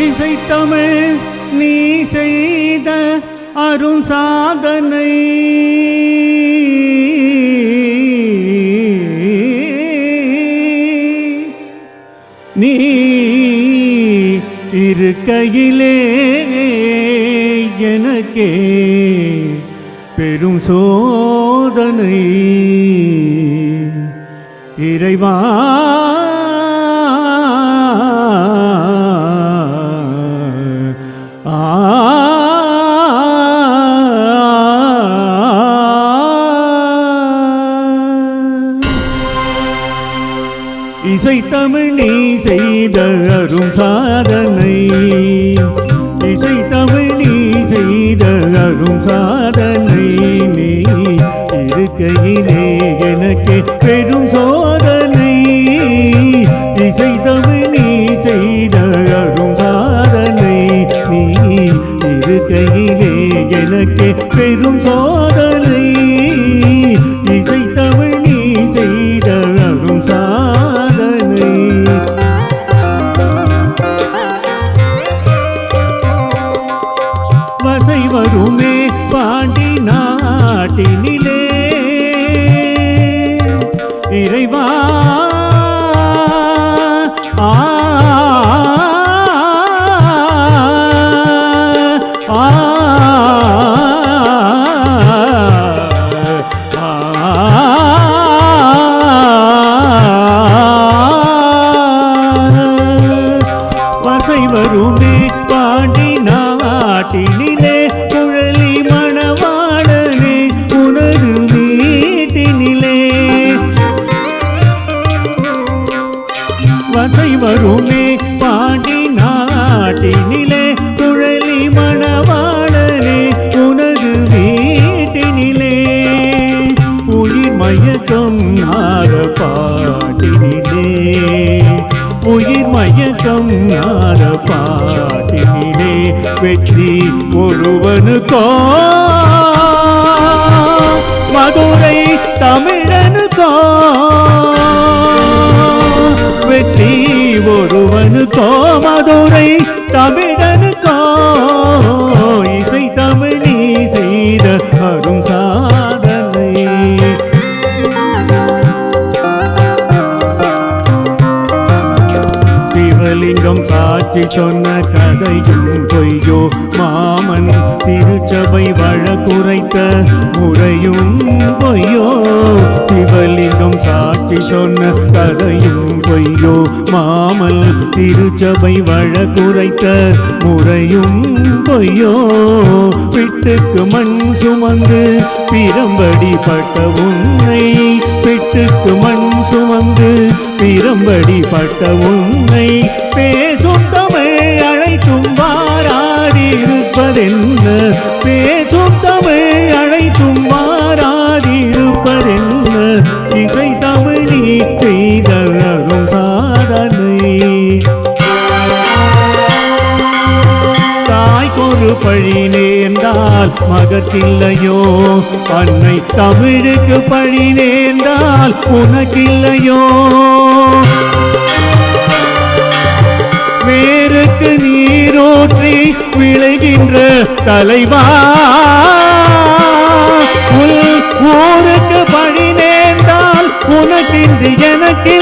இசைத்தமிழ் நீ செய்த அரும் சாதனை நீ இருக்கையிலே எனக்கே பெரும் சோதனை இறைவா இசைத்தமிழ் நீ செய்த அரும் சாதனை இசைத்தமிழ் நீ செய்த அரும் சாதனை நீ இருக்கையிலே எனக்கு பெரும் சோதனை இசைத்தமிழ் நீ செய்த அரும் சாதனை நீ இருக்கையிலே எனக்கு பெரும் சோதனை இசைத்தமிழ் நீ செய்த அரும் சாதனை வசை வருமே பாண்டி நாட்டினிலே இறைவா வசை வருமே பாண்டி நாட்டினிலே குழலி மணவாளனே உனது வீட்டினிலே வசை வருமே பாண்டி நாட்டினிலே குழலி மணவாளனே உனது வீட்டினிலே உயிர் மயக்கம் ஆற பாட்டினிலே உயிர் மயக்கம் ஆற பாட்டினிலே வெற்றி ஒருவனுக்கோ மதுரை தமிழனுக்கோ வெற்றி ஒருவனுக்கோ மதுரை தமிழனுக்கோ இசை தமிழ் நீ செய்த அரும் சாதனை சிவலிங்கம் சாட்சி சொன்ன கதையும் பொய்யோ மாமன் திருச்சபை வழக்குரைத்த முறையும் பொய்யோ சிவலிங்கம் சாட்சி சொன்ன கதையும் பொய்யோ மாமல் திருச்சபை வழக்குரைத்த முறையும் பொய்யோ பிட்டுக்கு மண் சுமந்து பிரம்படி பட்ட உன்னை பிட்டுக்கு மண் சுமந்து பிரம்படி பட்ட உன்னை பேசும் தமிழ் அழைத்தும் வாராதிருப்பதென்ன பேசும் தமிழ் அழைத்தும் வாராதிருப்பதென்ன இசை தமிழ் நீ செய்த அரும் சாதனை தாய்க்கொரு பழி நேர்ந்தால் மகத்தில்லையோ அன்னை தமிழுக்கு பழி நேர்ந்தால் உனக்கில்லையோ வேருக்கு நீரோற்றி விளைகின்ற தலைவா ஊருக்கு பழி நேர்ந்தால் உனக்கின்றி எனக்கு